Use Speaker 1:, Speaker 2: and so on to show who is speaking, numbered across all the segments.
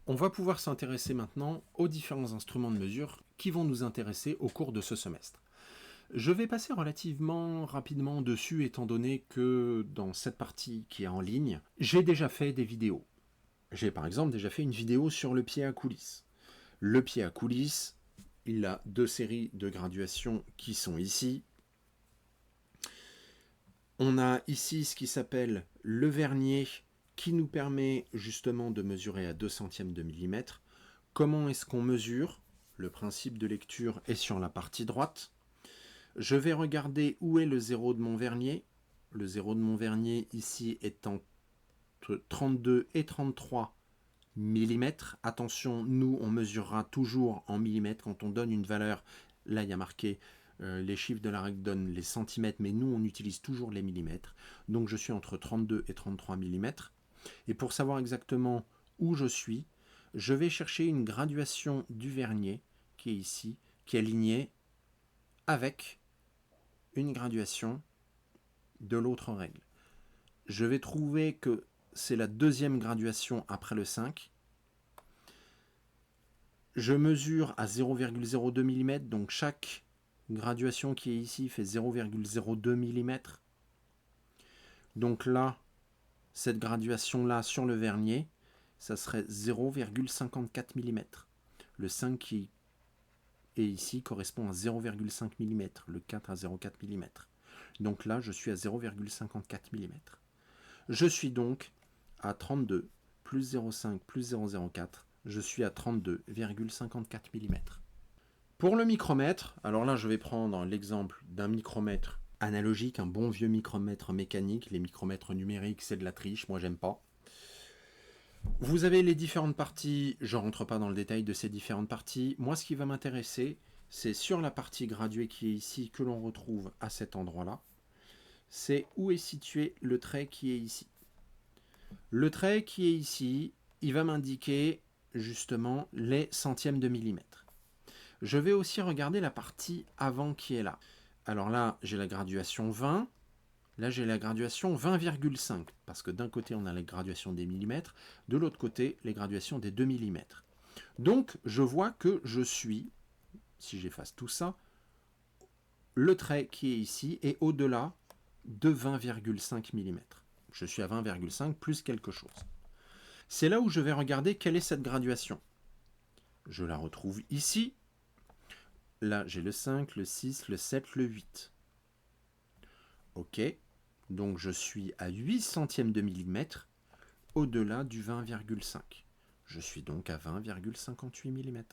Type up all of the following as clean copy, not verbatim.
Speaker 1: On va pouvoir s'intéresser maintenant aux différents instruments de mesure qui vont nous intéresser au cours de ce semestre. Je vais passer relativement rapidement dessus étant donné que dans cette partie qui est en ligne, j'ai déjà fait des vidéos. J'ai par exemple déjà fait une vidéo sur le pied à coulisse. Le pied à coulisse, il a deux séries de graduations qui sont ici. On a ici ce qui s'appelle le vernier qui nous permet justement de mesurer à 2 centièmes de millimètre. Comment est-ce qu'on mesure? Le principe de lecture est sur la partie droite. Je vais regarder où est le zéro de mon vernier. Le zéro de mon vernier ici est entre 32 et 33 mm. Attention, nous on mesurera toujours en millimètres quand on donne une valeur. Là il y a marqué les chiffres de la règle donnent les centimètres, mais nous on utilise toujours les millimètres. Donc je suis entre 32 et 33 mm. Et pour savoir exactement où je suis, je vais chercher une graduation du vernier qui est ici, qui est alignée avec une graduation de l'autre règle. Je vais trouver que c'est la deuxième graduation après le 5. Je mesure à 0,02 mm, donc chaque graduation qui est ici fait 0,02 mm. Donc là, cette graduation-là sur le vernier, ça serait 0,54 mm. Le 5 qui est ici correspond à 0,5 mm, le 4 à 0,4 mm. Donc là, je suis à 0,54 mm. Je suis donc à 32 plus 0,5 plus 0,04, je suis à 32,54 mm. Pour le micromètre, alors là je vais prendre l'exemple d'un micromètre analogique, un bon vieux micromètre mécanique. Les micromètres numériques c'est de la triche, moi j'aime pas. Vous avez les différentes parties, je ne rentre pas dans le détail de ces différentes parties. Moi ce qui va m'intéresser, c'est sur la partie graduée qui est ici, que l'on retrouve à cet endroit-là. C'est où est situé le trait qui est ici. Le trait qui est ici, il va m'indiquer justement les centièmes de millimètre. Je vais aussi regarder la partie avant qui est là. Alors là, j'ai la graduation 20. Là, j'ai la graduation 20,5. Parce que d'un côté, on a la graduation des millimètres. De l'autre côté, les graduations des 2 mm. Donc, je vois que je suis, si j'efface tout ça, le trait qui est ici est au-delà de 20,5 mm. Je suis à 20,5 plus quelque chose. C'est là où je vais regarder quelle est cette graduation. Je la retrouve ici. Là, j'ai le 5, le 6, le 7, le 8. Ok, donc je suis à 8 centièmes de millimètre au-delà du 20,5. Je suis donc à 20,58 mm.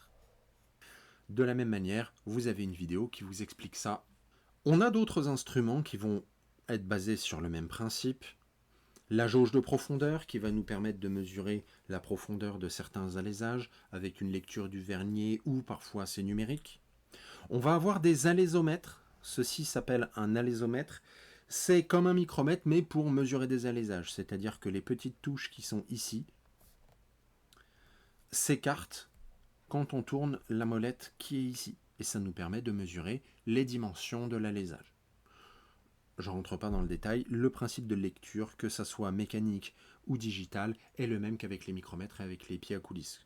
Speaker 1: De la même manière, vous avez une vidéo qui vous explique ça. On a d'autres instruments qui vont être basés sur le même principe. La jauge de profondeur qui va nous permettre de mesurer la profondeur de certains alaisages avec une lecture du vernier ou parfois c'est numérique. On va avoir des alaisomètres. Ceci s'appelle un alaisomètre. C'est comme un micromètre mais pour mesurer des alaisages. C'est-à-dire que les petites touches qui sont ici s'écartent quand on tourne la molette qui est ici. Et ça nous permet de mesurer les dimensions de l'alaisage. Je ne rentre pas dans le détail. Le principe de lecture, que ça soit mécanique ou digital, est le même qu'avec les micromètres et avec les pieds à coulisse.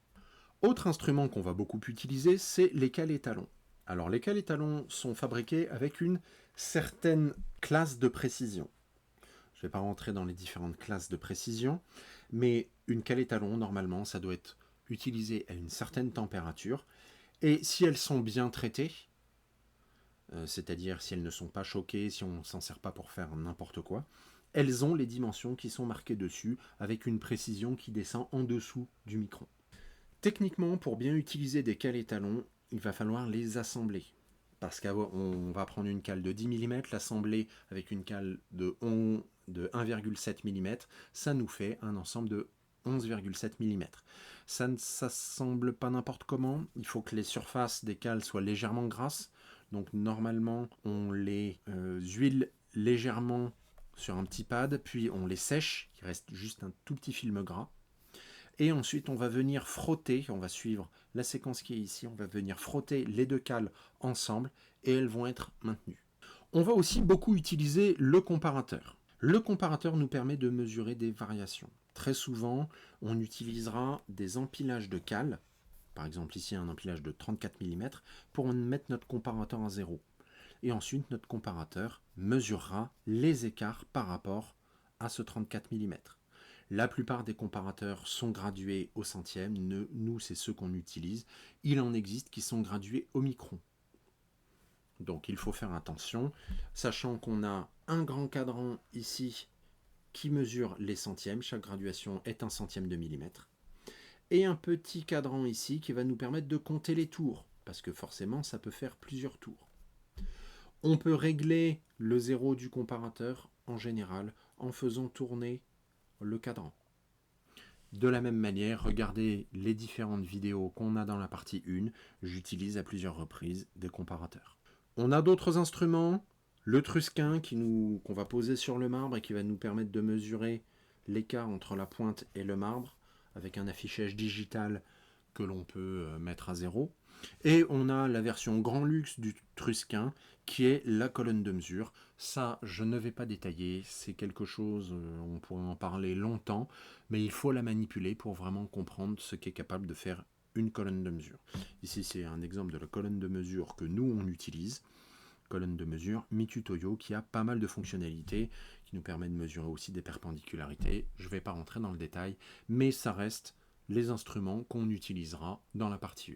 Speaker 1: Autre instrument qu'on va beaucoup utiliser, c'est les cales étalons. Alors les cales étalons sont fabriqués avec une certaine classe de précision. Je ne vais pas rentrer dans les différentes classes de précision, mais une cale étalon, normalement, ça doit être utilisé à une certaine température. Et si elles sont bien traitées, c'est-à-dire si elles ne sont pas choquées, si on ne s'en sert pas pour faire n'importe quoi, elles ont les dimensions qui sont marquées dessus avec une précision qui descend en dessous du micron. Techniquement, pour bien utiliser des cales étalons, il va falloir les assembler. Parce qu'on va prendre une cale de 10 mm, l'assembler avec une cale de 1,7 mm, ça nous fait un ensemble de 11,7 mm. Ça ne s'assemble pas n'importe comment, il faut que les surfaces des cales soient légèrement grasses. Donc normalement, on les huile légèrement sur un petit pad, puis on les sèche, il reste juste un tout petit film gras. Et ensuite, on va venir frotter, on va suivre la séquence qui est ici, on va venir frotter les deux cales ensemble et elles vont être maintenues. On va aussi beaucoup utiliser le comparateur. Le comparateur nous permet de mesurer des variations. très souvent, on utilisera des empilages de cales, par exemple ici un empilage de 34 mm, pour mettre notre comparateur à 0. Et ensuite, notre comparateur mesurera les écarts par rapport à ce 34 mm. La plupart des comparateurs sont gradués au centième, nous c'est ceux qu'on utilise. Il en existe qui sont gradués au micron. Donc il faut faire attention, sachant qu'on a un grand cadran ici qui mesure les centièmes, chaque graduation est un centième de millimètre, et un petit cadran ici qui va nous permettre de compter les tours, parce que forcément ça peut faire plusieurs tours. On peut régler le zéro du comparateur en général en faisant tourner le cadran. De la même manière, regardez les différentes vidéos qu'on a dans la partie 1, j'utilise à plusieurs reprises des comparateurs. On a d'autres instruments, le trusquin qu'on va poser sur le marbre et qui va nous permettre de mesurer l'écart entre la pointe et le marbre avec un affichage digital que l'on peut mettre à 0. Et on a la version grand luxe du trusquin qui est la colonne de mesure. Ça, je ne vais pas détailler, c'est quelque chose, on pourrait en parler longtemps, mais il faut la manipuler pour vraiment comprendre ce qu'est capable de faire une colonne de mesure. Ici, c'est un exemple de la colonne de mesure que nous, on utilise. Colonne de mesure Mitutoyo qui a pas mal de fonctionnalités, qui nous permet de mesurer aussi des perpendicularités. Je ne vais pas rentrer dans le détail, mais ça reste les instruments qu'on utilisera dans la partie 1.